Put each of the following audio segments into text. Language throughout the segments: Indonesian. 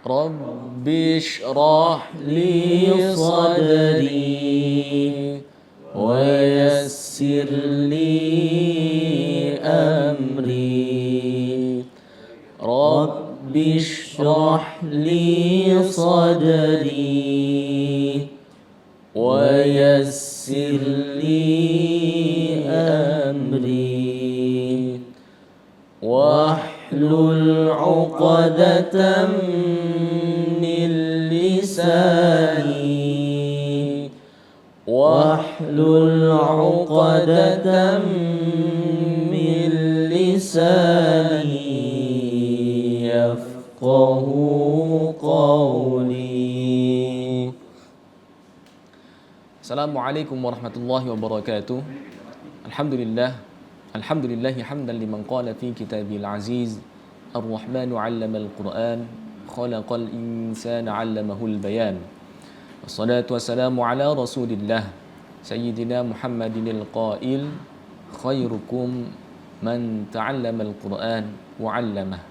رب اشرح لي صدري ويسر لي أمري رب اشرح لي صدري ويسر لي أمري واحلل عقدة من لساني واحلل عقدة من لساني يفقه قولي. Assalamualaikum warahmatullahi wabarakatuh. Alhamdulillah hamdan liman qala fi kitabil aziz ar-rahmanu 'allamal qur'an khalaqal insana 'allamahul bayan. Wassalatu wassalamu ala rasulillah sayyidina Muhammadinil qail khairukum man ta'allamal qur'an wa 'allamah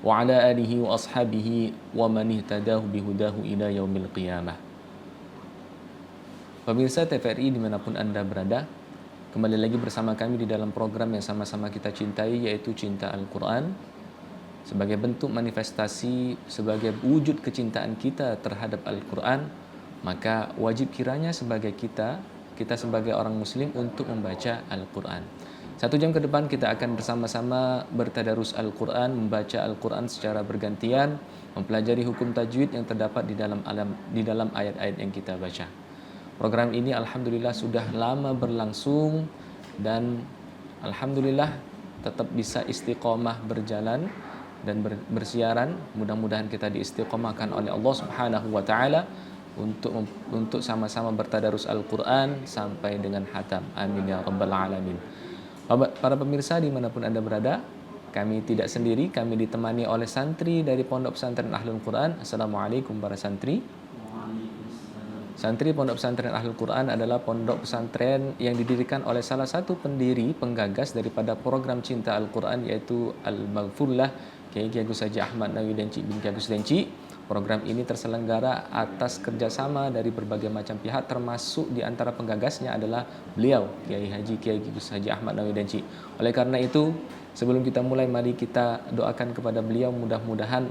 wa ala alihi wa ashabihi wa man ihtadahu bihudahu ila yaumil qiyamah. Pemirsa TVRI dimanapun Anda berada, kembali lagi bersama kami di dalam program yang sama-sama kita cintai, yaitu Cinta Al-Quran. Sebagai bentuk manifestasi, sebagai wujud kecintaan kita terhadap Al-Quran, maka wajib kiranya sebagai kita sebagai orang muslim untuk membaca Al-Quran. 1 jam ke depan kita akan bersama-sama bertadarus Al-Quran, membaca Al-Quran secara bergantian, mempelajari hukum tajwid yang terdapat di dalam ayat-ayat yang kita baca. Program ini alhamdulillah sudah lama berlangsung dan alhamdulillah tetap bisa istiqomah berjalan dan bersiaran. Mudah-mudahan kita diistiqomahkan oleh Allah Subhanahu wa taala untuk sama-sama bertadarus Al-Quran sampai dengan khatam. Amin ya rabbal alamin. Para pemirsa dimanapun Anda berada, kami tidak sendiri, kami ditemani oleh santri dari Pondok Pesantren Ahlul Quran. Assalamualaikum para santri. Santri Pondok Pesantren Ahlul Quran adalah pondok pesantren yang didirikan oleh salah satu pendiri penggagas daripada program Cinta Al-Quran, yaitu Al-Maghfurlah Kiai Agus Haji Ahmad Nawawi Denci bin Kiai Agus Denci. Program ini terselenggara atas kerjasama dari berbagai macam pihak, termasuk di antara penggagasnya adalah beliau Kiai Agus Haji Ahmad Nawawi Denci. Oleh karena itu, sebelum kita mulai, mari kita doakan kepada beliau, mudah-mudahan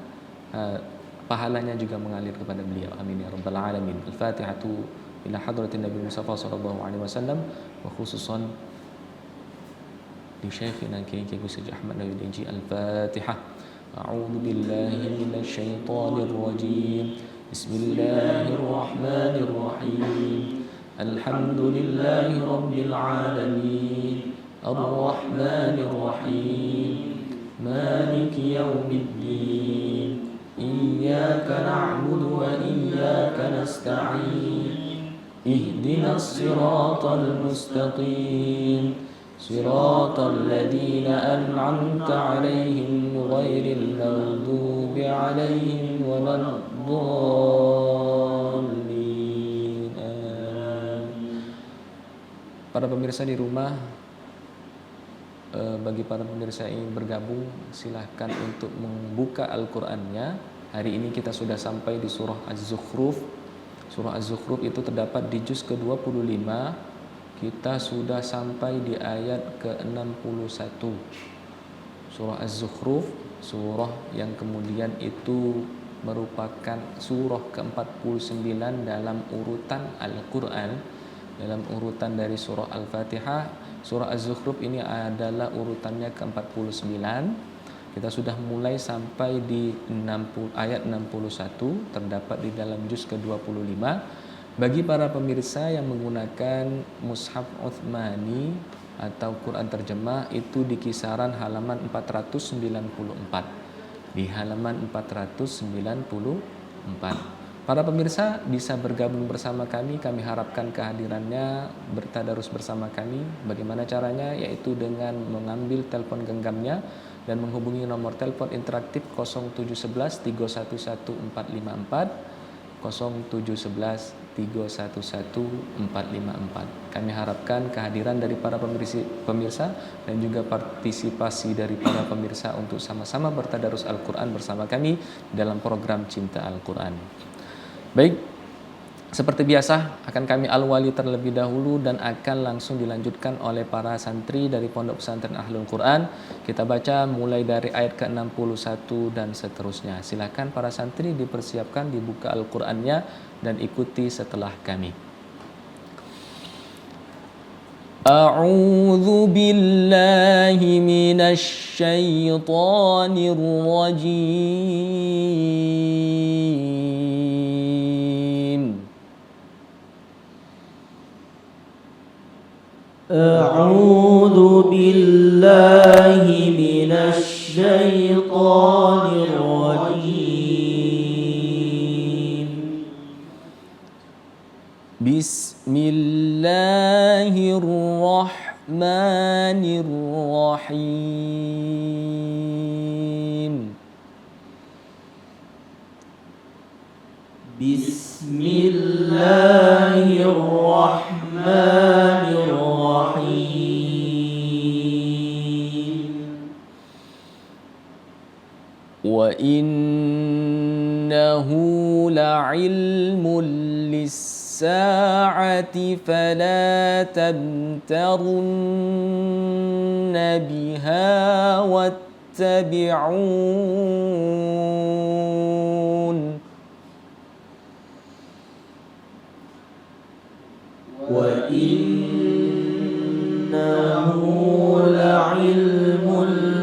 pahalanya juga mengalir kepada beliau. Amin ya rabbal alamin. Al-Fatihatu ila hadratin Nabi Mustafa sallallahu alaihi wasallam wa khususan li Syekhina Kiai Agus Haji Ahmad Nawawi Denci. Al-Fatihah. A'udzu billahi minasy syaithanir rajim. Bismillahirrahmanirrahim. Alhamdulillahi rabbil alamin. Ar-Rahmanir Rahim. Maliki yaumiddin. إياك نعبد وإياك نستعين اهدنا الصراط المستقيم صراط الذين أنعمت عليهم غير المغضوب عليهم ولا الضالين. Para pemirsa di rumah, bagi para pemirsa yang ingin bergabung, silahkan untuk membuka Al-Qurannya. Hari ini kita sudah sampai di surah Az-Zukhruf. Surah Az-Zukhruf itu terdapat di juz ke-25. Kita sudah sampai di ayat ke-61. Surah Az-Zukhruf, surah yang kemudian itu merupakan surah ke-49 dalam urutan Al-Quran, dalam urutan dari surah Al-Fatihah. Surah Az-Zukhruf ini adalah urutannya ke-49. Kita sudah mulai sampai di ayat 61, terdapat di dalam juz ke-25. Bagi para pemirsa yang menggunakan mushaf Utsmani atau Quran terjemah, itu di kisaran halaman 494. Di halaman 494. Para pemirsa bisa bergabung bersama kami harapkan kehadirannya, bertadarus bersama kami. Bagaimana caranya? Yaitu dengan mengambil telepon genggamnya dan menghubungi nomor telepon interaktif 0711 311 454, 0711 0213114544. Kami harapkan kehadiran dari para pemirsa dan juga partisipasi dari para pemirsa untuk sama-sama bertadarus Al-Quran bersama kami dalam program Cinta Al-Quran. Baik, seperti biasa akan kami awali terlebih dahulu dan akan langsung dilanjutkan oleh para santri dari Pondok Pesantren Ahlul Quran. Kita baca mulai dari ayat ke-61 dan seterusnya. Silakan para santri dipersiapkan, dibuka Al-Qur'annya dan ikuti setelah kami. A'udzu billahi minasy syaithanir rajim. أعوذ بالله من الشيطان الرجيم بسم الله الرحمن الرحيم بسم الله الرحمن الرحيم وإنه لعلم للساعة فلا تمترن بها واتبعون وإنه لعلم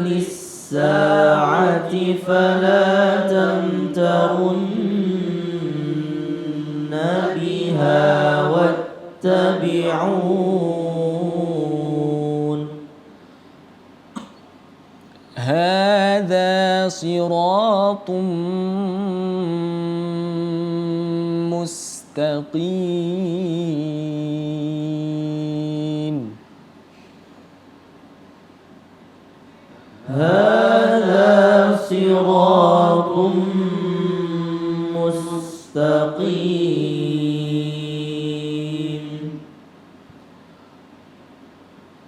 للساعة فلا تمترن بها واتبعون هذا صراط مستقيم هذا صراط مستقيم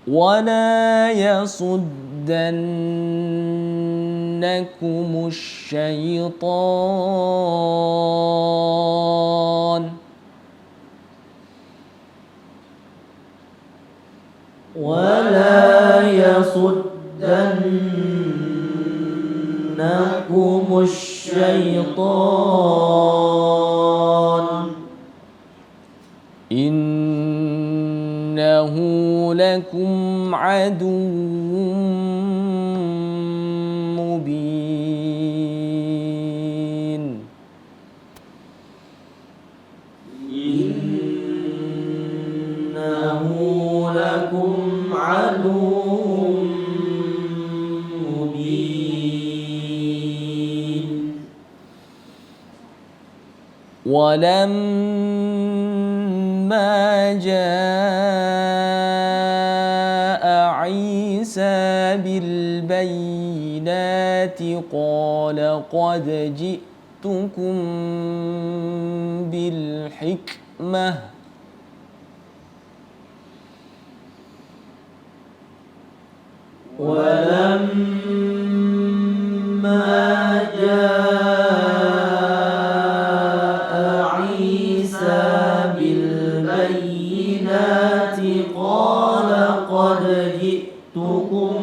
ولا يصدنكم الشيطان ولا يصدنكم الشيطان إنه لكم عدو مبين إنه لكم عدو مبين ولما جاء عيسى بالبينات قال قد جئتكم بالحكمة ولما جاء عيسى بالبينات قال قد جئتكم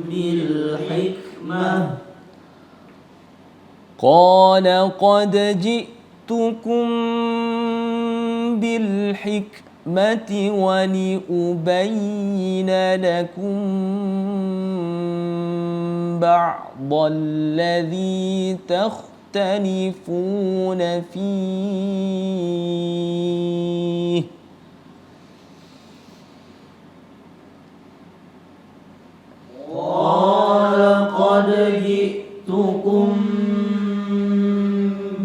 بالحكمة قال قد جئتكم بالحكمة ولأبين لكم بعض الذي تختلفون فيه قال قد جئتكم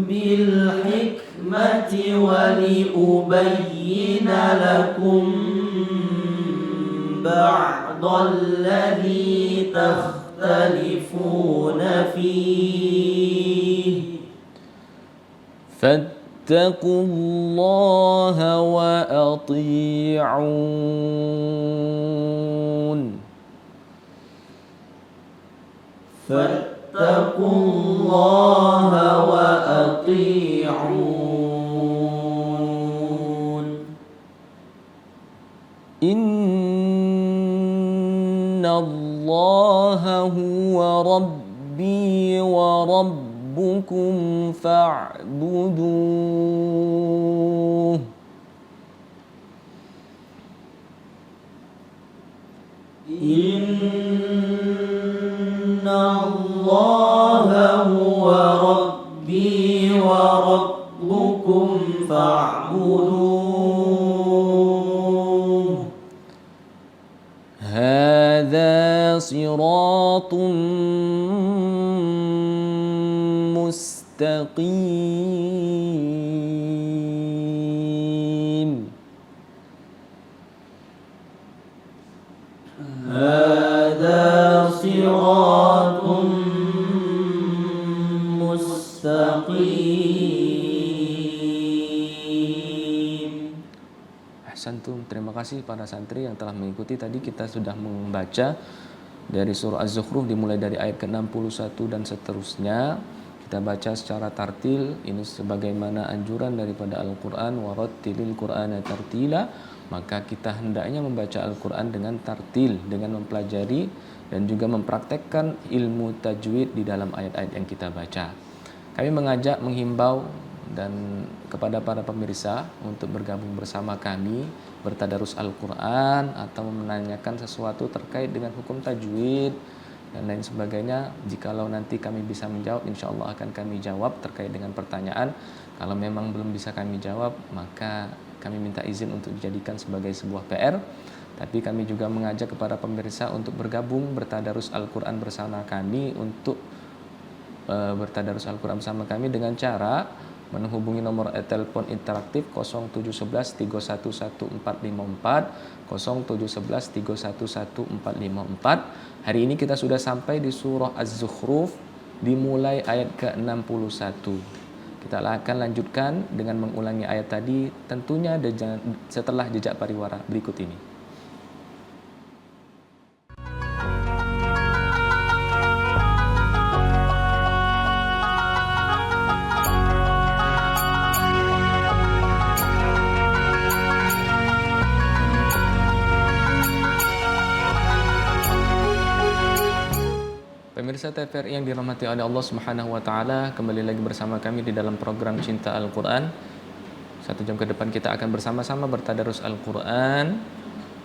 بالحكمة ولأبين لكم بعض الذي تختلفون فيه فاتقوا فاتقوا الله وأطيعون فاتقوا الله وأطيعون إن الله هو ربي وربكم فاعبدوه إن الله هو ربي وربكم فاعبدوه هذا صراط مستقيم هذا صراط مستقيم. Ahsantum, terima kasih para santri yang telah mengikuti. Tadi kita sudah membaca dari surah Az-Zukhruf dimulai dari ayat ke-61 dan seterusnya. Kita baca secara tartil, ini sebagaimana anjuran daripada Al-Quran, warattilil Qur'ana tartila. Maka kita hendaknya membaca Al-Quran dengan tartil, dengan mempelajari dan juga mempraktekkan ilmu tajwid di dalam ayat-ayat yang kita baca. Kami mengajak, menghimbau dan kepada para pemirsa untuk bergabung bersama kami bertadarus Al-Quran atau menanyakan sesuatu terkait dengan hukum tajwid dan lain sebagainya. Jikalau nanti kami bisa menjawab, insya Allah akan kami jawab terkait dengan pertanyaan. Kalau memang belum bisa kami jawab, maka kami minta izin untuk dijadikan sebagai sebuah PR. Tapi kami juga mengajak kepada pemirsa untuk bergabung bertadarus Al-Quran bersama kami, untuk bertadarus Al-Quran bersama kami dengan cara menghubungi nomor telepon interaktif 0711 311454 0711 311454. Hari ini kita sudah sampai di surah Az-Zukhruf dimulai ayat ke-61. Kita akan lanjutkan dengan mengulangi ayat tadi, tentunya setelah jejak pariwara berikut ini. Pemirsa TVRI yang dirahmati oleh Allah Subhanahu wa taala, kembali lagi bersama kami di dalam program Cinta Al-Quran. 1 jam ke depan kita akan bersama-sama bertadarus Al-Quran.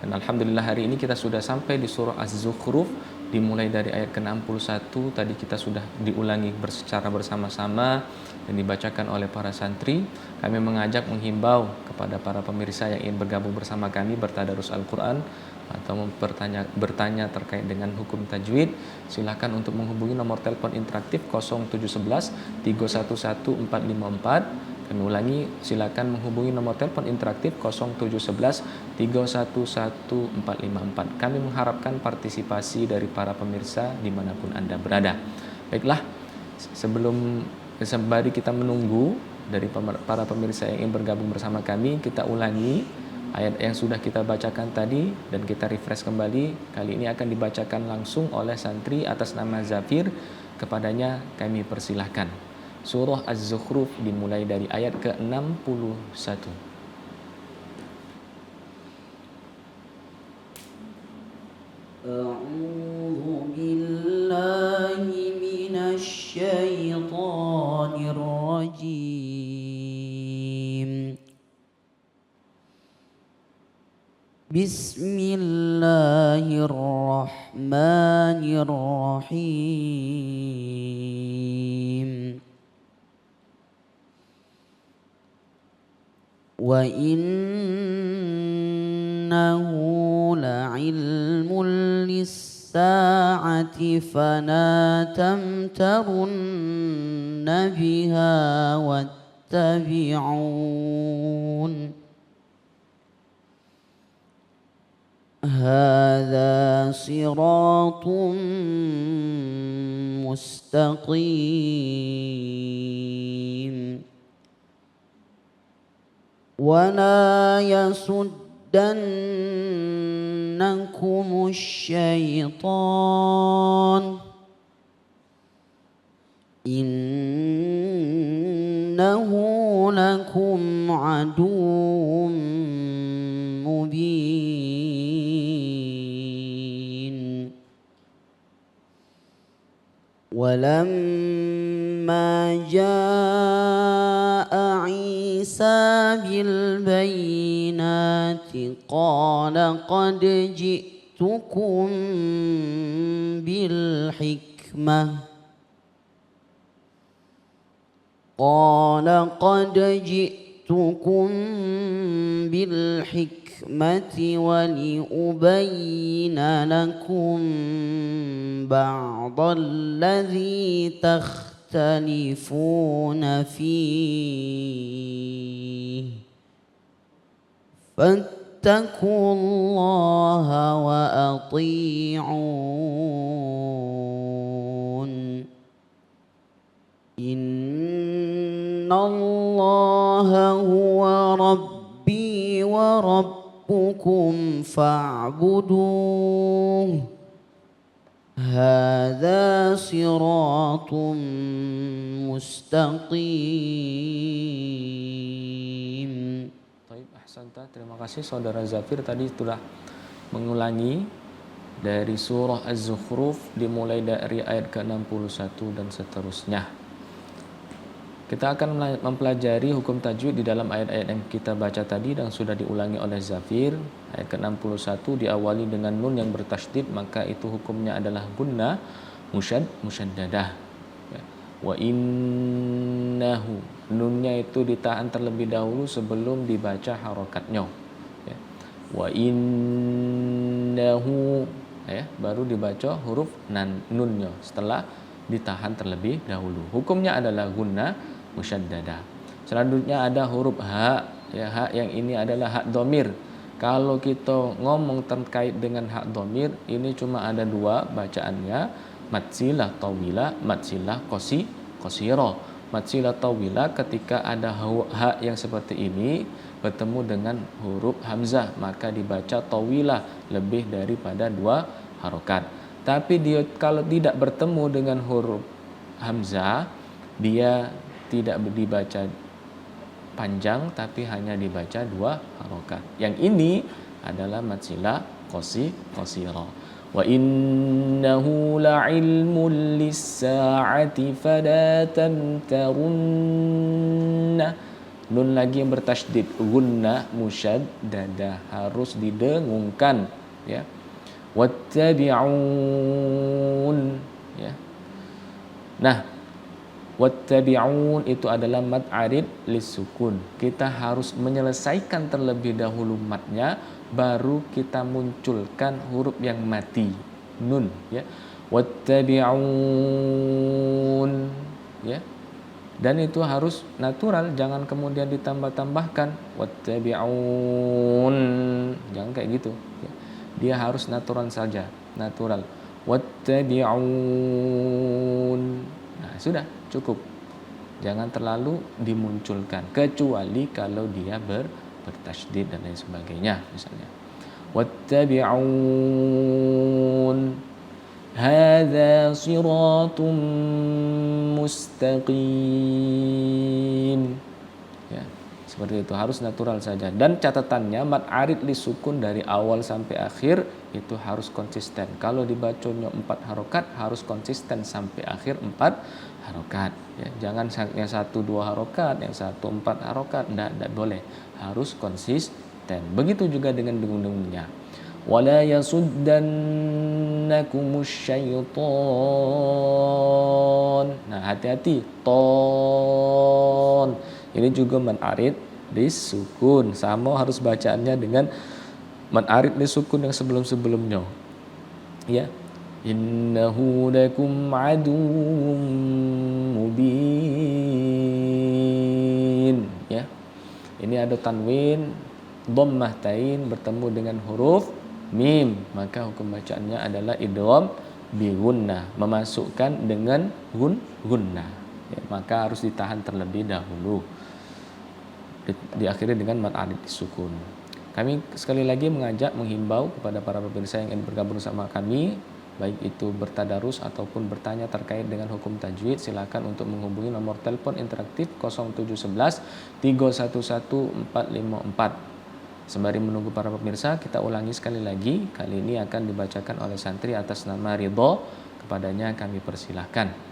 Dan alhamdulillah hari ini kita sudah sampai di surah Az-Zukhruf dimulai dari ayat ke-61. Tadi kita sudah diulangi secara bersama-sama dan dibacakan oleh para santri. Kami mengajak, menghimbau kepada para pemirsa yang ingin bergabung bersama kami bertadarus Al-Quran atau bertanya terkait dengan hukum tajwid, silakan untuk menghubungi nomor telepon interaktif 0711 311 454. Kami ulangi, silakan menghubungi nomor telepon interaktif 0711 311 454. Kami mengharapkan partisipasi dari para pemirsa dimanapun Anda berada. Baiklah, sembari kita menunggu dari para pemirsa yang ingin bergabung bersama kami, kita ulangi ayat yang sudah kita bacakan tadi dan kita refresh kembali. Kali ini akan dibacakan langsung oleh santri atas nama Zafir. Kepadanya kami persilahkan. Surah Az-Zukhruf dimulai dari ayat ke-61. A'udzu billahi minasy syaithanir rajim. Bismillahirrahmanirrahim. Wa innahu la'ilmun lis-sa'ati fala tamtarunna biha wattabi'un. هذا صراط مستقيم. ولا يصدنكم الشيطان إنه لكم عدو مبين ولما جاء عيسى بالبينات قال قد جئتكم بالحكمة ولأبين لكم بعض الذي تختلفون فيه فاتقوا الله وأطيعون إن الله هو ربي وربكم فاعبدوه هذا صراط مستقيم. Baik, ahsanta. Terima kasih Saudara Zafir tadi sudah mengulangi dari surah Az-Zukhruf dimulai dari ayat ke-61 dan seterusnya. Kita akan mempelajari hukum tajwid di dalam ayat-ayat yang kita baca tadi dan sudah diulangi oleh Zafir. Ayat ke-61 diawali dengan nun yang bertasydid, maka itu hukumnya adalah gunnah musyaddadah. Ya. Wa innahu, nunnya itu ditahan terlebih dahulu sebelum dibaca harokatnya. Ya. Wa innahu, ya, baru dibaca huruf nunnya setelah ditahan terlebih dahulu. Hukumnya adalah gunnah musyaddadah. Selanjutnya ada huruf ha, ya, ha yang ini adalah hak dhamir. Kalau kita ngomong terkait dengan hak dhamir, ini cuma ada dua bacaannya, matsilah tawilah, matsilah qasira. Matsilah tawilah ketika ada ha yang seperti ini bertemu dengan huruf hamzah, maka dibaca tawilah lebih daripada dua harokat. Tapi dia kalau tidak bertemu dengan huruf hamzah, dia tidak dibaca panjang tapi hanya dibaca dua harokat. Yang ini adalah matsilah qasira. Wa innahu la'ilmun lis-sa'ati fala tamtarunna. Nun lagi yang bertasydid, gunnah musyaddadah, harus didengungkan, ya. Wattabi'un, ya. Nah, wattabi'un itu adalah mad arid lisukun. Kita harus menyelesaikan terlebih dahulu madnya, baru kita munculkan huruf yang mati, nun, ya. Wattabi'un, ya. Dan itu harus natural, jangan kemudian ditambah-tambahkan wattabi'un, jangan kayak gitu, ya. Dia harus natural saja, natural. Wattabi'un. Nah, sudah cukup. Jangan terlalu dimunculkan, kecuali kalau dia bertasydid dan lain sebagainya, misalnya. Wattabi'un hadza shiratum mustaqim. Ya, seperti itu, harus natural saja. Dan catatannya mad arid li sukun dari awal sampai akhir itu harus konsisten. Kalau dibacanya 4 harokat harus konsisten sampai akhir 4 harokat, ya. Jangan yang 1-2 harokat, yang 1-4 harokat, tidak boleh, harus konsisten. Begitu juga dengan dengung-dengungnya. Wala yasuddannakumus syaiton. Nah, hati-hati, ton ini juga mad arid disukun, sama harus bacaannya dengan mad arid disukun yang sebelum-sebelumnya, ya. Innahu lakum aduwwum mubin, ya. Ini ada tanwin dhammah tain bertemu dengan huruf mim, maka hukum bacaannya adalah idgham bi gunnah, memasukkan dengan gunnah, ya, maka harus ditahan terlebih dahulu. diakhiri dengan mad alif disukun. Kami sekali lagi menghimbau kepada para pemirsa yang ingin bergabung sama kami, baik itu bertadarus ataupun bertanya terkait dengan hukum tajwid, silakan untuk menghubungi nomor telepon interaktif 0711 311 454. Sembari menunggu para pemirsa, kita ulangi sekali lagi. Kali ini akan dibacakan oleh santri atas nama Ridho. Kepadanya kami persilahkan.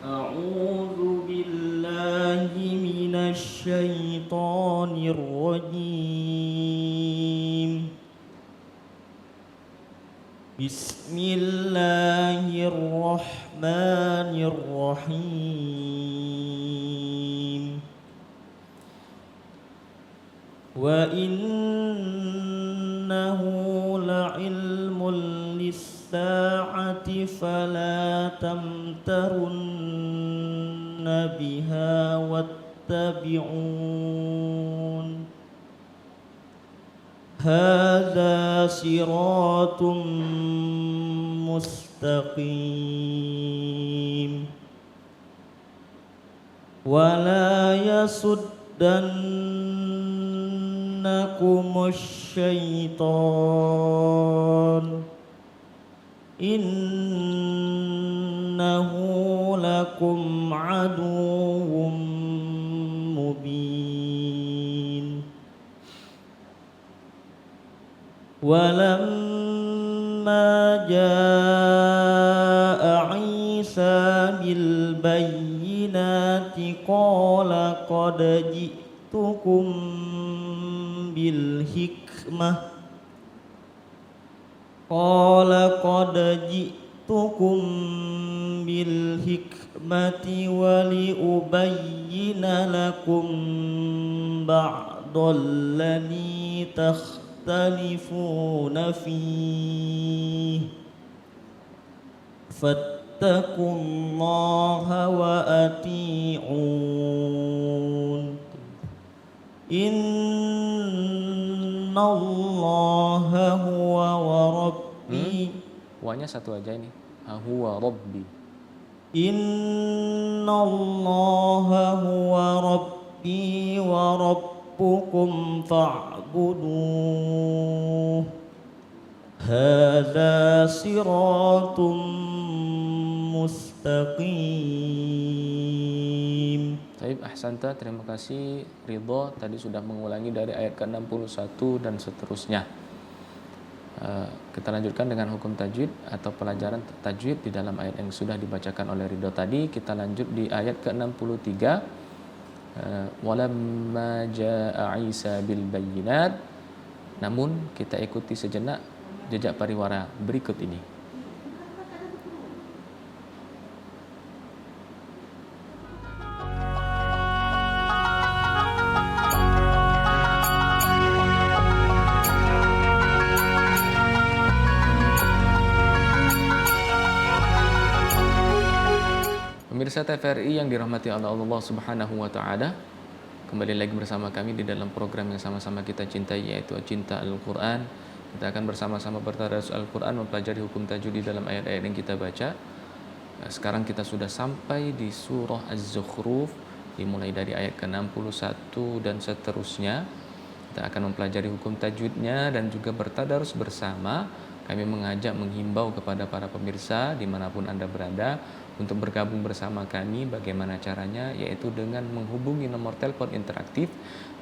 أعوذ بالله من الشيطان الرجيم. بسم الله الرحمن الرحيم. وإنه لعلم للساعة فلا تمترن بها واتبعون هذا صراط مستقيم ولا يصدنكم الشيطان إنه لكم عدو مبين. ولما جاء عيسى بالبينات قال قد جئتكم بالحكمة ولأبين لكم بعض الذي تختلفون فيه فاتقوا الله وأطيعون إن الله هو وربي. Wanya satu aja ini. Huwa rabbi. إن الله هو ربي وربكم فاعبدوه هذا صراط مستقيم. Baik, ahsanta, terima kasih Ridho. Tadi sudah mengulangi dari ayat ke-61 dan seterusnya. Kita lanjutkan dengan hukum tajwid atau pelajaran tajwid di dalam ayat yang sudah dibacakan oleh Ridho tadi. Kita lanjut di ayat ke-63. Walamma jaa Isa bil bayyinat. Namun kita ikuti sejenak jejak pariwara berikut ini. Pemirsa TVRI yang dirahmati oleh Allah Subhanahu wa taala, kembali lagi bersama kami di dalam program yang sama-sama kita cintai, yaitu Cinta Al-Qur'an. Kita akan bersama-sama bertadarus Al-Qur'an, mempelajari hukum tajwid di dalam ayat-ayat yang kita baca. Sekarang kita sudah sampai di surah Az-Zukhruf, dimulai dari ayat ke-61 dan seterusnya. Kita akan mempelajari hukum tajwidnya dan juga bertadarus bersama. Kami menghimbau kepada para pemirsa dimanapun Anda berada untuk bergabung bersama kami. Bagaimana caranya? Yaitu dengan menghubungi nomor telepon interaktif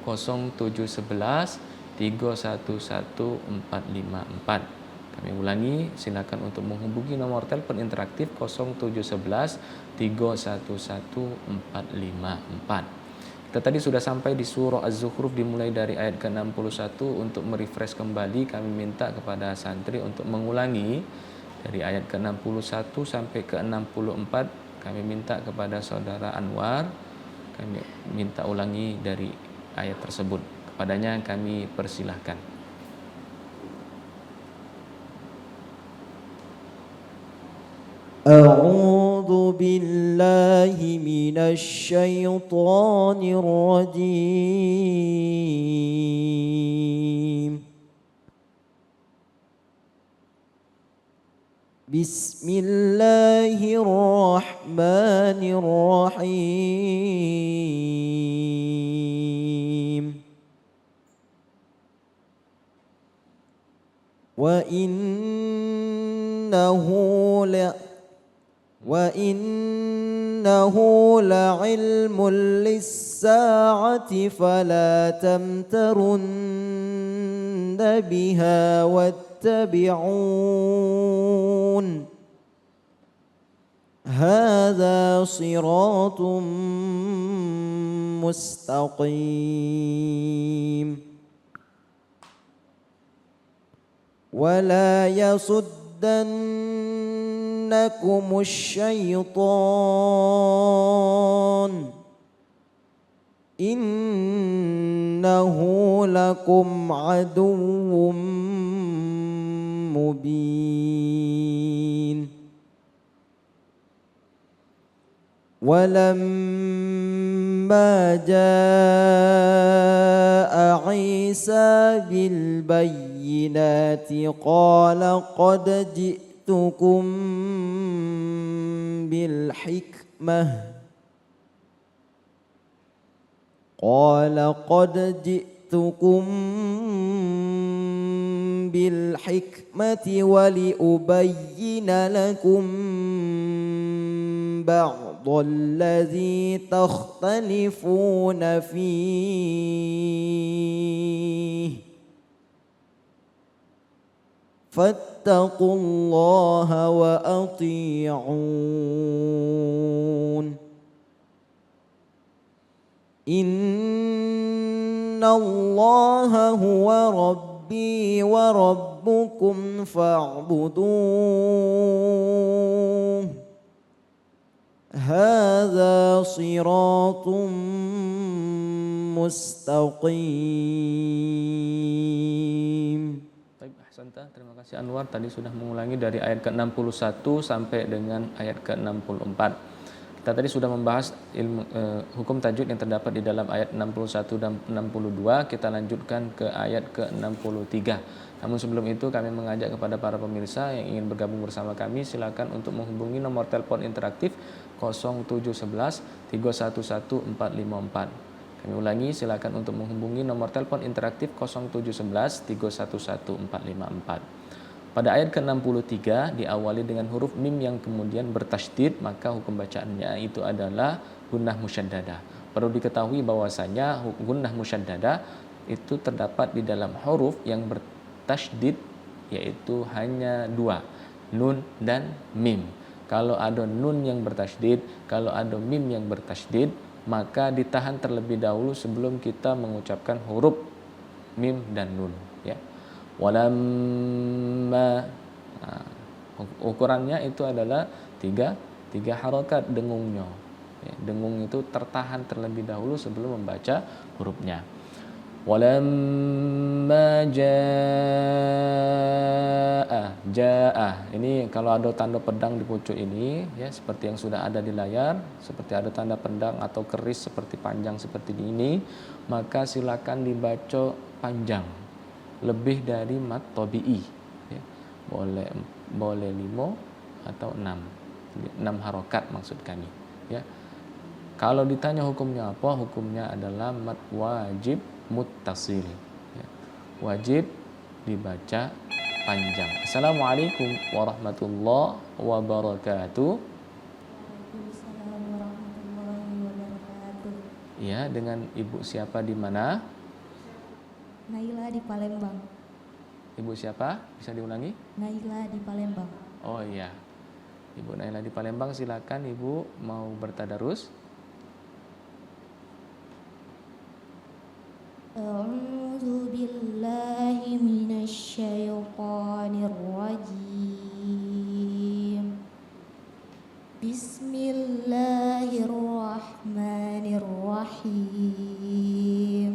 0711 311 454. Kami ulangi, silakan untuk menghubungi nomor telepon interaktif 0711 311 454. Kita tadi sudah sampai di surah Az-Zukhruf dimulai dari ayat ke-61. Untuk merefresh kembali, kami minta kepada santri untuk mengulangi dari ayat ke-61 sampai ke-64. Kami minta kepada saudara Anwar, kami minta ulangi dari ayat tersebut. Kepadanya kami persilahkan. أعوذ بالله من الشيطان الرجيم. بسم الله الرحمن الرحيم وإنه لعلم للساعة فلا تمترن بها واتبعون هذا صراط مستقيم ولا يصدنكم الشيطان إنه لكم عدو مبين ولما جاء عيسى بالبينات قال قد جئتكم بالحكمة ولأبين لكم بعض الذي تختلفون فيه فاتقوا الله وأطيعون إن الله هو ربي وربكم فاعبدوه هذا صراط مستقيم. Baik, ahsanta. Terima kasih Anwar, tadi sudah mengulangi dari ayat ke-61 sampai dengan ayat ke-64. Kita tadi sudah membahas hukum tajwid yang terdapat di dalam ayat 61 dan 62. Kita lanjutkan ke ayat ke-63. Namun sebelum itu kami mengajak kepada para pemirsa yang ingin bergabung bersama kami, silakan untuk menghubungi nomor telepon interaktif 0711 311 454. Kami ulangi, silakan untuk menghubungi nomor telepon interaktif 0711 311 454. Pada ayat ke-63 diawali dengan huruf mim yang kemudian bertasydid, maka hukum bacaannya itu adalah gunnah musyaddadah. Perlu diketahui bahwasanya gunnah musyaddadah itu terdapat di dalam huruf yang bertasydid, yaitu hanya dua, nun dan mim. Kalau ada nun yang bertasydid, kalau ada mim yang bertasydid, maka ditahan terlebih dahulu sebelum kita mengucapkan huruf mim dan nun, ya. Walamma, ukurannya itu adalah tiga harokat dengungnya, ya, dengung itu tertahan terlebih dahulu sebelum membaca hurufnya. Walamma jaa, ini kalau ada tanda pedang di pucuk ini, ya, seperti yang sudah ada di layar, seperti ada tanda pedang atau keris seperti panjang seperti ini, maka silakan dibaca panjang, lebih dari mat tabi'i, ya. boleh 5 atau 6 harokat maksud kami, ya. Kalau ditanya hukumnya apa, hukumnya adalah mat wajib muttasil, ya. Wajib dibaca panjang. Assalamualaikum warahmatullahi wabarakatuh. Waalaikumsalam warahmatullahi wabarakatuh. Ya, dengan ibu siapa di mana? Naila di Palembang. Ibu siapa? Bisa diulangi? Naila di Palembang. Oh iya, Ibu Naila di Palembang, silakan Ibu mau bertadarus. A'udzu billahi minasy syaithanir rajim. Bismillahirrahmanirrahim.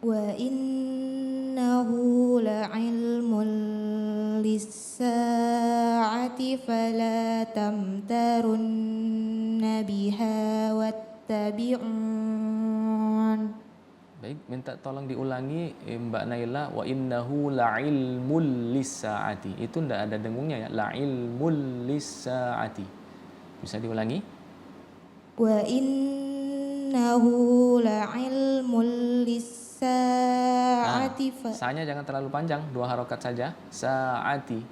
Wa innahu la'ilmun lis-sa'ati fala tamtarunna biha wattabi'un Baik, minta tolong diulangi Mbak Naila, wa innahu la'ilmul lis-sa'ati. Itu ndak ada dengungnya ya, la'ilmul lis-sa'ati. Bisa diulangi? Wa innahu la'ilmul lis-sa'ati Sa-nya jangan terlalu panjang, 2 harokat saja. Sa'ati.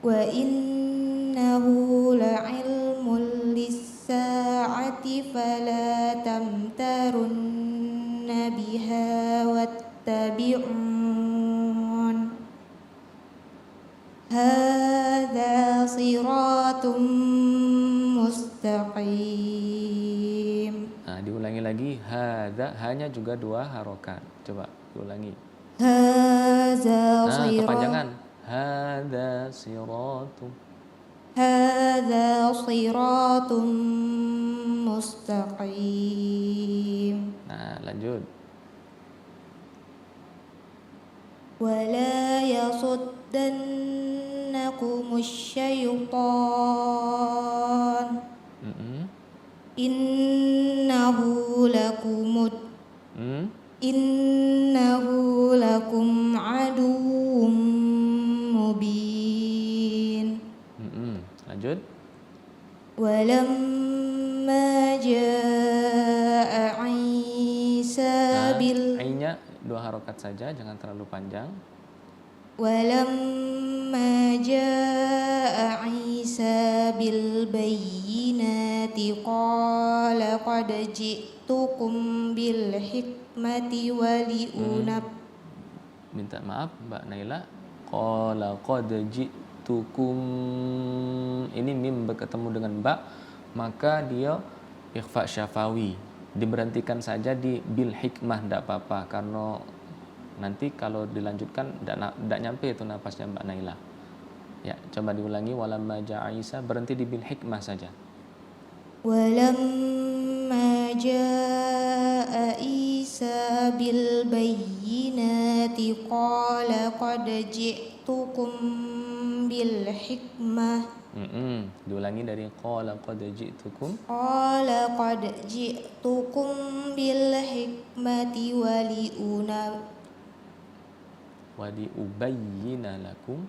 Wa innahu la'ilmul lis-sa'ati fala tamtarunna biha wattabi'un hadza siratum mustaqim. Nah, diulangi lagi, hadza, hanya juga 2 harokat. Coba diulangi. Hadza Kepanjangan. Hadza siratum. Hadza siratum mustaqim. Nah, lanjut. Wala yasuddannakumus syaitan innahu lakum aduwwum mubin. Lanjut. Walamma jaa Isa bil Ainnya 2 harokat saja, jangan terlalu panjang. Walamma jaa Isa bil bayyinati qala qad ji'tukum bil hikmati Minta maaf Mbak Naila. Qala qad ji'tukum, ini mim bertemu dengan ba, maka dia ikhfa syafawi, diberhentikan saja di bil hikmah, tidak apa-apa, karena nanti kalau dilanjutkan tidak nyampe itu napasnya Mbak Naila. Ya, coba diulangi. Walamma ja'a Isa, berhenti di bil hikmah saja. Walamma jaa Isa bil bayyinati qala qad ji'tukum bil hikmah. Diulangi dari qala qad ji'tukum. Qala qad ji'tukum bil hikmati waliubayyina lakum.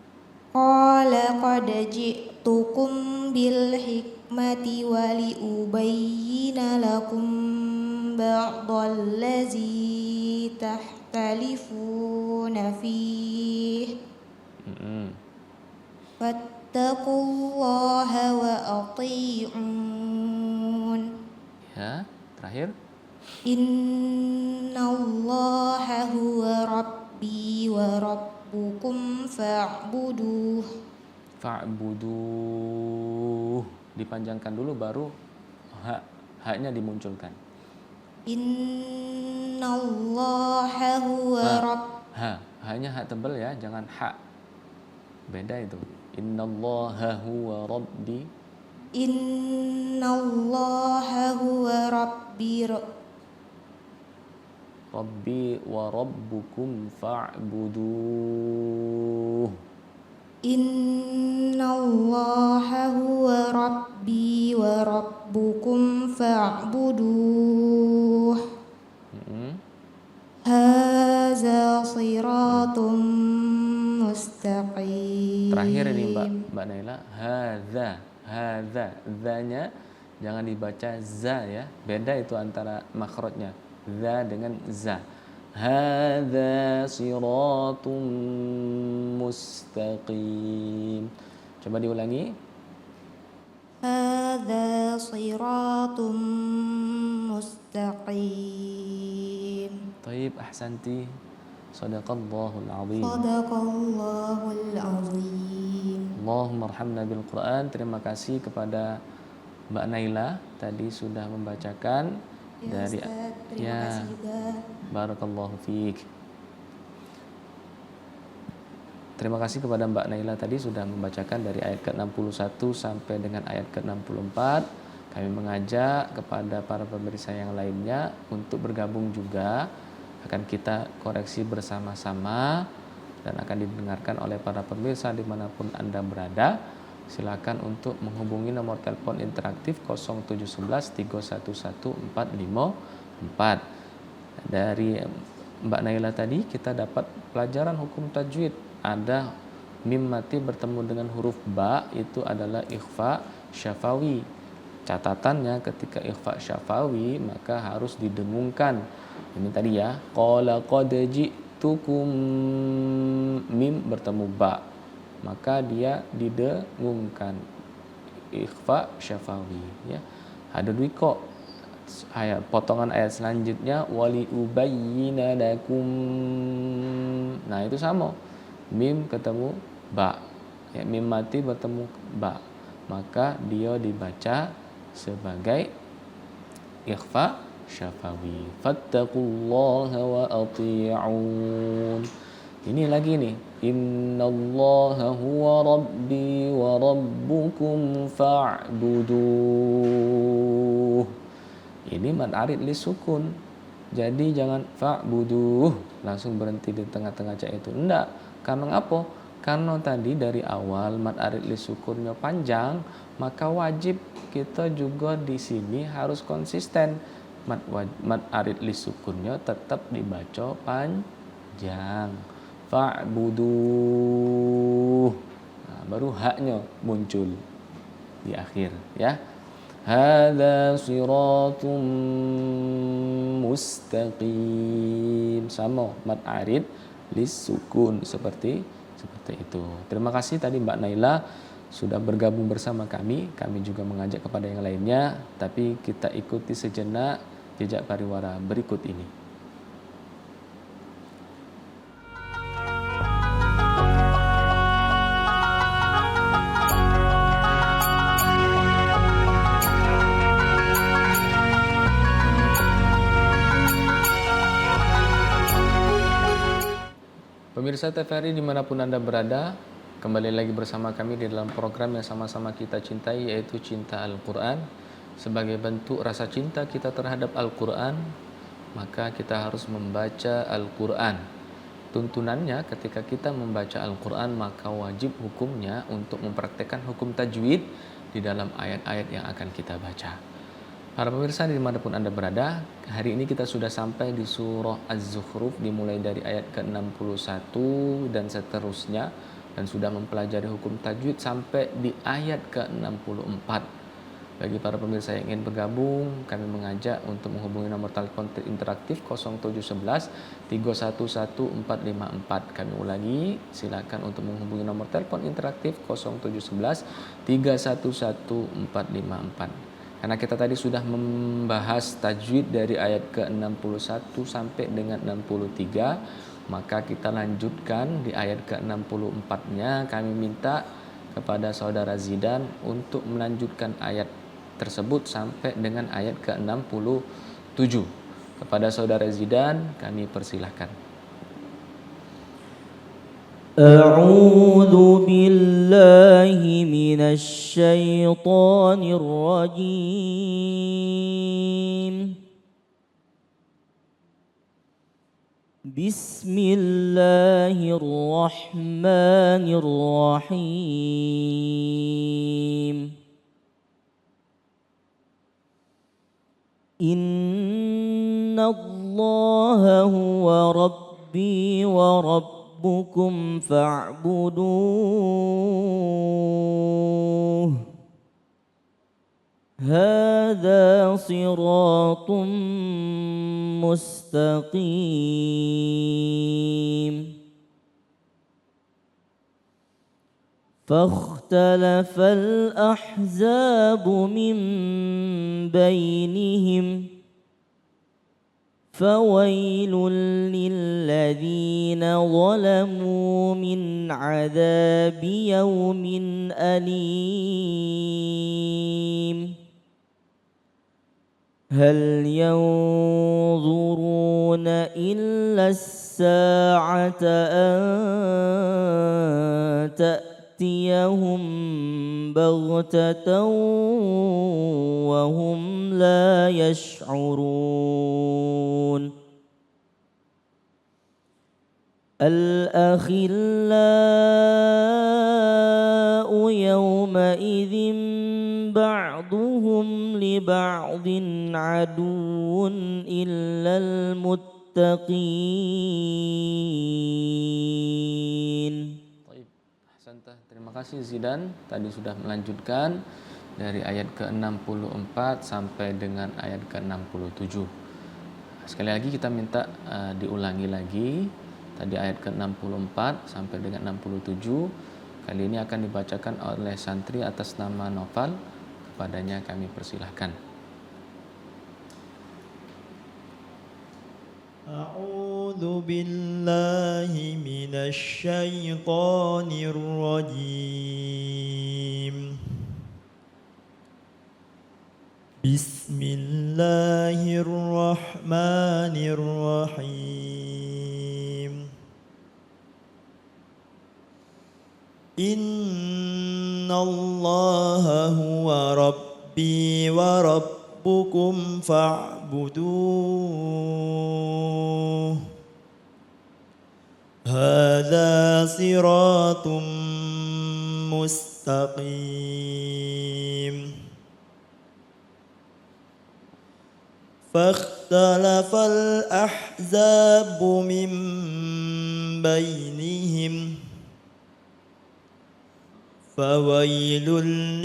Qala qad ji'tukum bil hikmati waliubayyina lakum ba'dallazi tahtalifuna fihi. Fattaqullaha wa ati'un. Ya, terakhir. Innallaha huwa rabbi wa rabbukum fa'buduh. Fa'buduh, dipanjangkan dulu baru haknya dimunculkan. Innallaha huwa hanya hak tebal ya, jangan hak. Beda itu. Innallaha huwa rabbi. Innallaha huwa rabbi wa rabbukum fa'buduh. Innallaha huwa rabbi wa rabbukum fa'buduh. Hadza siratum mustaqim. Terakhir ini Mbak Naila, hadza, dzanya jangan dibaca za ya. Beda itu antara makhrajnya za dengan za. Hadza siratum mustaqim. Coba diulangi. Hadza siratum mustaqim. Taib, ahsanti. Sadaqallahul azim. Sadaqallahul azim. Allahumma arhamna bil Quran. Terima kasih kepada Mbak Naila tadi sudah membacakan dari Ustaz, terima kasih juga. Barakallahu fiik. Terima kasih kepada Mbak Naila tadi sudah membacakan dari ayat ke-61 sampai dengan ayat ke-64. Kami mengajak kepada para pemirsa yang lainnya untuk bergabung juga. Akan kita koreksi bersama-sama dan akan didengarkan oleh para pemirsa dimanapun Anda berada. Silakan untuk menghubungi nomor telepon interaktif 0711 311 454. dari Mbak Naila tadi kita dapat pelajaran hukum tajwid. Ada mim mati bertemu dengan huruf ba, itu adalah ikhfa syafawi. Catatannya ketika ikhfa syafawi maka harus didengungkan. Ini tadi ya, qala qad ji'tukum, mim bertemu ba, maka dia didengungkan, ikhfa syafawi ya. Ada dwiqa, ayat potongan ayat selanjutnya wali ubayyina lakum. Nah, itu sama, mim ketemu ba ya, mim mati bertemu ba, maka dia dibaca sebagai ikhfa syafawi. Fattaqullaha wa ati'un. Ini lagi nih, innallaha huwa rabbi wa rabbukum fa'buduh. Ini mad arid li sukun. Jadi jangan fa'buduh langsung berhenti di tengah-tengah cak itu. Enggak. Karena apa? Karena tadi dari awal mad arid li sukunnya panjang, maka wajib kita juga di sini harus konsisten. Mad arid li sukunnya tetap dibaca panjang. Fa'buduh. Nah, baru haknya muncul di akhir ya. Hadza siratum mustaqim. Sama mad arid lis sukun seperti itu. Terima kasih tadi Mbak Naila sudah bergabung bersama kami. Kami juga mengajak kepada yang lainnya, tapi kita ikuti sejenak jejak pariwara berikut ini. Pemirsa TVRI dimanapun Anda berada, kembali lagi bersama kami di dalam program yang sama-sama kita cintai, yaitu Cinta Al-Quran. Sebagai bentuk rasa cinta kita terhadap Al-Quran, maka kita harus membaca Al-Quran. Tuntunannya ketika kita membaca Al-Quran, maka wajib hukumnya untuk mempraktekkan hukum tajwid di dalam ayat-ayat yang akan kita baca. Para pemirsa dimanapun Anda berada, hari ini kita sudah sampai di surah Az-Zukhruf, dimulai dari ayat ke-61 dan seterusnya, dan sudah mempelajari hukum tajwid sampai di ayat ke-64. Bagi para pemirsa yang ingin bergabung, kami mengajak untuk menghubungi nomor telepon interaktif 0711 311454. Kami ulangi, silakan untuk menghubungi nomor telepon interaktif 0711 311454. Karena kita tadi sudah membahas tajwid dari ayat ke-61 sampai dengan 63, maka kita lanjutkan di ayat ke-64-nya. Kami minta kepada saudara Zidan untuk melanjutkan ayat tersebut sampai dengan ayat ke-67. Kepada saudara Zidan kami persilahkan. أعوذ بالله من الشيطان الرجيم بسم الله الرحمن الرحيم إن الله هو ربي وربكم فاعبدوه هذا صراط مستقيم فاختلف الأحزاب من بينهم فويل للذين ظلموا من عذاب يوم أليم هل ينظرون إلا الساعة أن تأتيهم بغتة وهم لا يشعرون الأخلاء يومئذ بعضهم لبعض عدو إلا المتقين المتقين. Baik, ahsantah. Terima kasih Zidan. Tadi sudah melanjutkan dari ayat ke-64 sampai dengan ayat ke-67. Sekali lagi kita minta diulangi lagi. Tadi ayat ke-64 sampai dengan 67. Kali ini akan dibacakan oleh santri atas nama Noval. Kepadanya kami persilahkan. أعوذ بالله من الشيطان الرجيم بسم الله الرحمن الرحيم إن الله هو ربي وربكم فاعبدوه هذا صراط مستقيم فاختلف الأحزاب من بينهم فويل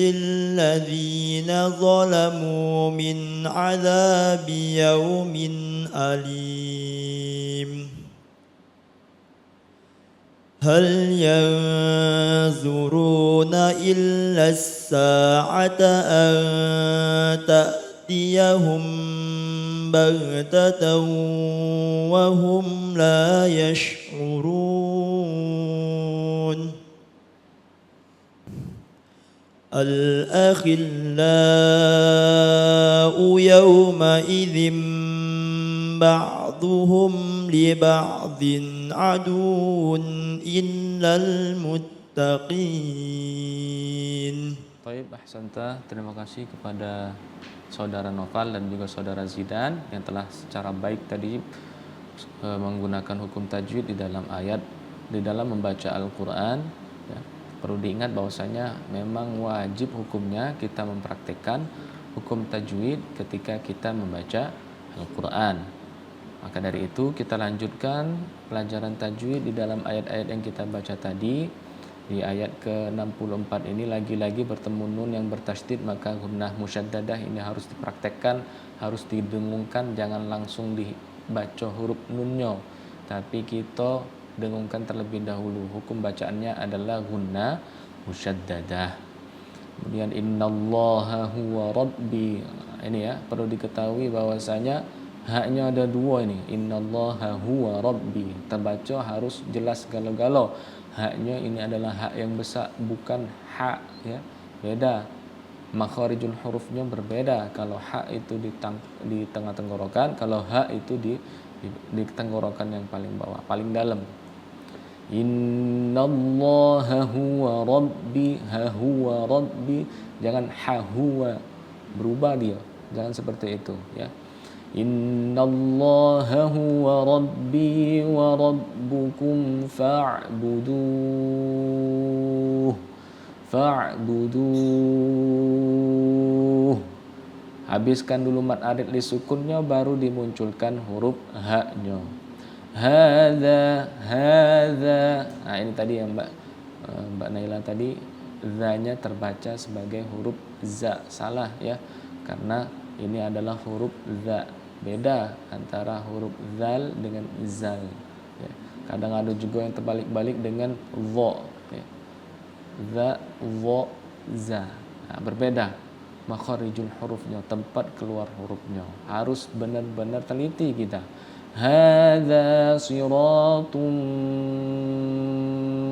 للذين ظلموا من عذاب يوم أليم هل ينظرون إلا الساعة أن تأتيهم بغتة وهم لا يشعرون الأخلاء يومئذ بعضهم لبعض عدو إلا المتقين. Baik, ahsantah. Terima kasih kepada saudara Noval dan juga saudara Zidan yang telah secara baik tadi menggunakan hukum tajwid di dalam membaca Al-Quran. Ya. Perlu diingat bahwasanya memang wajib hukumnya kita mempraktekkan hukum tajwid ketika kita membaca Al-Quran. Maka dari itu kita lanjutkan pelajaran tajwid di dalam ayat-ayat yang kita baca tadi. Di ayat ke-64 ini lagi-lagi bertemu nun yang bertasydid, maka gunnah musyaddadah ini harus dipraktekkan, harus didengungkan, jangan langsung dibaca huruf nunnya, tapi kita dengungkan terlebih dahulu. Hukum bacaannya adalah gunnah musyaddadah. Kemudian innallaha huwa rabbi. Ini ya, perlu diketahui bahwasanya haknya ada dua ini. Innallaha huwa rabbi. Terbaca harus jelas galau-galau. Haknya ini adalah hak yang besar, bukan hak ya. Beda. Makharijul hurufnya berbeda. Kalau hak itu di tengah tenggorokan, kalau hak itu di tenggorokan yang paling bawah, paling dalam. Innallaha huwa rabbi, ha huwa rabbi. Jangan ha huwa, berubah dia. Jangan seperti itu ya. Innallaha huwa rabbi wa rabbukum fa'buduh. Habiskan dulu mad arid li sukunnya, baru dimunculkan huruf haknya. Hadza. Nah ini tadi yang Mbak Naila tadi, za-nya terbaca sebagai huruf za. Salah ya, karena ini adalah huruf za. Beda antara huruf zal dengan zal ya. Kadang ada juga yang terbalik-balik dengan dha ya. Za, dha, za. Nah, berbeda makharijul hurufnya, tempat keluar hurufnya. Harus benar-benar teliti kita. Hadza siratum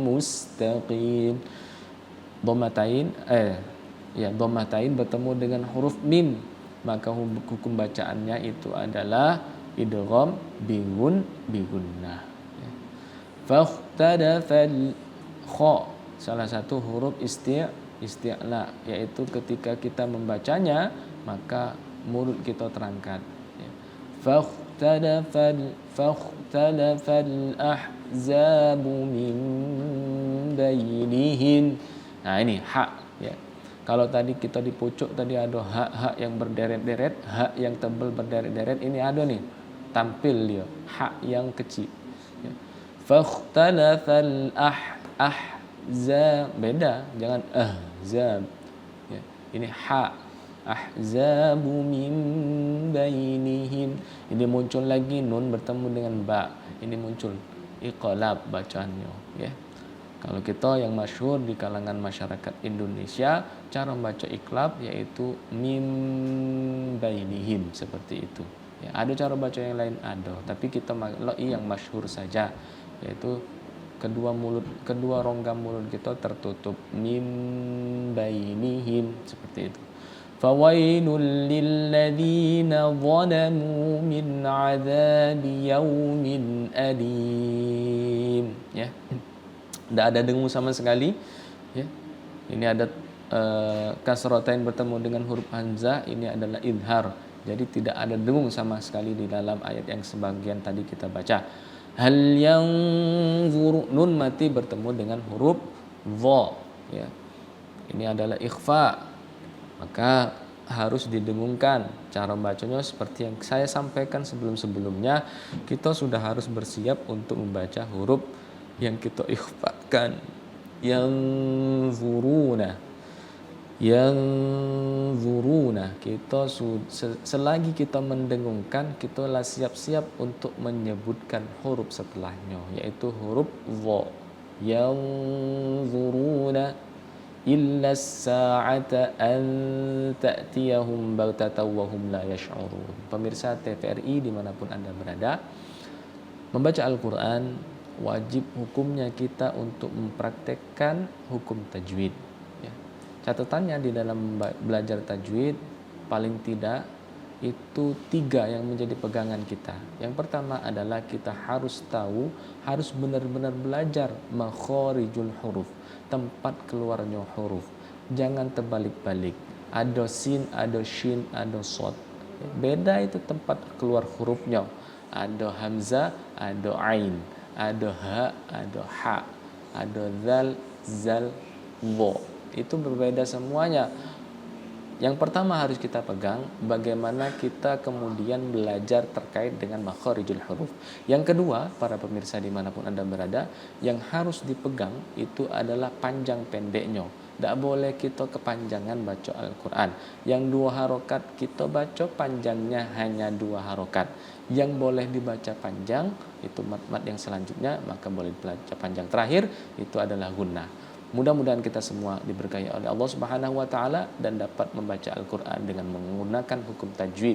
mustaqim. Dhammatain dhammatain bertemu dengan huruf mim, maka hukum bacaannya itu adalah idgham bigunnah. Fakhtadafal kha, salah satu huruf isti'la, yaitu ketika kita membacanya maka mulut kita terangkat. Fakhtadafal ahzabu min bainihim. Nah ini hak ya. Kalau tadi kita di pucuk tadi ada hak-hak yang berderet-deret, hak yang tebal berderet-deret, ini ada nih tampil dia ha yang kecil. Ya. Fakhtalafal ahzab, beda, jangan ahzab. Ya. Ini ha ahzabu min bainihim. Ini muncul lagi nun bertemu dengan ba. Ini muncul iqlab bacaannya, ya. Kalau kita yang masyhur di kalangan masyarakat Indonesia, cara membaca iqlab yaitu mim bainihim, seperti itu. Ya, ada cara baca yang lain ada, tapi kita yang masyhur saja, yaitu kedua rongga mulut kita tertutup, mim bainihim, seperti itu. Fawailul lilladzina zalamu min adzabi yaumin alim. Ya. Tidak ada dengung sama sekali, ya. Ini ada kasratain bertemu dengan huruf hamzah, ini adalah idhar. Jadi tidak ada dengung sama sekali di dalam ayat yang sebagian tadi kita baca. Hal yang nun mati bertemu dengan huruf dha, ya. Ini adalah ikhfa, maka harus didengungkan. Cara bacanya seperti yang saya sampaikan sebelum-sebelumnya, kita sudah harus bersiap untuk membaca huruf yang kita ikhfakan, yang zuruna, kita selagi kita mendengungkan, kita lah siap-siap untuk menyebutkan huruf setelahnya, yaitu huruf dha. Yang zuruna illa as-sa'ata an ta'tiyahum baghtatan wa hum la yash'urun. Pemirsa TVRI dimanapun Anda berada, membaca Al-Quran wajib hukumnya kita untuk mempraktekkan hukum tajwid, ya. Catatannya di dalam belajar tajwid paling tidak itu 3 yang menjadi pegangan kita. Yang pertama adalah kita harus tahu, harus benar-benar belajar makharijul huruf, tempat keluarnya huruf. Jangan terbalik-balik. Ada sin, ada shin, ada shad. Beda itu tempat keluar hurufnya. Ada hamzah, ada ain, ada ha, ada ha, ada zal, zal, dha. Itu berbeda semuanya. Yang pertama harus kita pegang, bagaimana kita kemudian belajar terkait dengan makharijul huruf. Yang kedua, para pemirsa dimanapun Anda berada, yang harus dipegang itu adalah panjang pendeknya. Tidak boleh kita kepanjangan baca Al-Quran. Yang 2 harokat kita baca, panjangnya hanya 2 harokat. Yang boleh dibaca panjang itu mat-mat yang selanjutnya, maka boleh dibaca panjang. Terakhir itu adalah gunnah. Mudah-mudahan kita semua diberkahi oleh Allah Subhanahu wa taala dan dapat membaca Al-Qur'an dengan menggunakan hukum tajwid.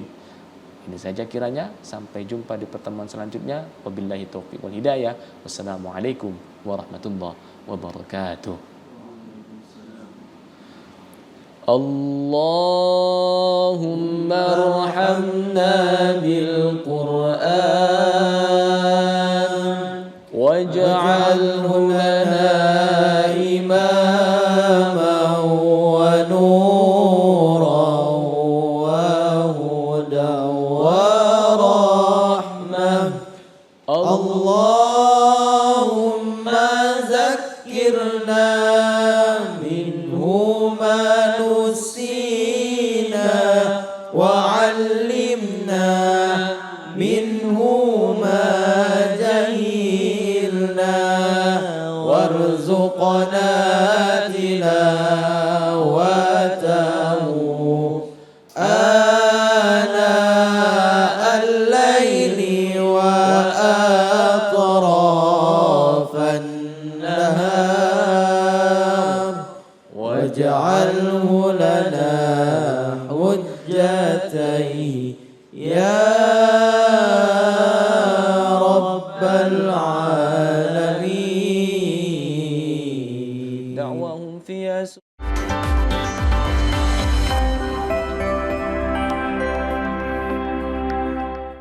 Ini saja kiranya, sampai jumpa di pertemuan selanjutnya. Wabillahi taufiq wal hidayah. Wassalamualaikum warahmatullahi wabarakatuh. Allahumma arhamna bil Qur'an waj'alhu lana imaman wa nuran wa hudan wa rahmah. Allahumma zakkirna minhu ma nusina wa 'allimna minhu ma jahilna warzuqna tilawatahu ana al-laili wa atrafan nahar waj'alhu lana hujjatan ya rabbal alamin.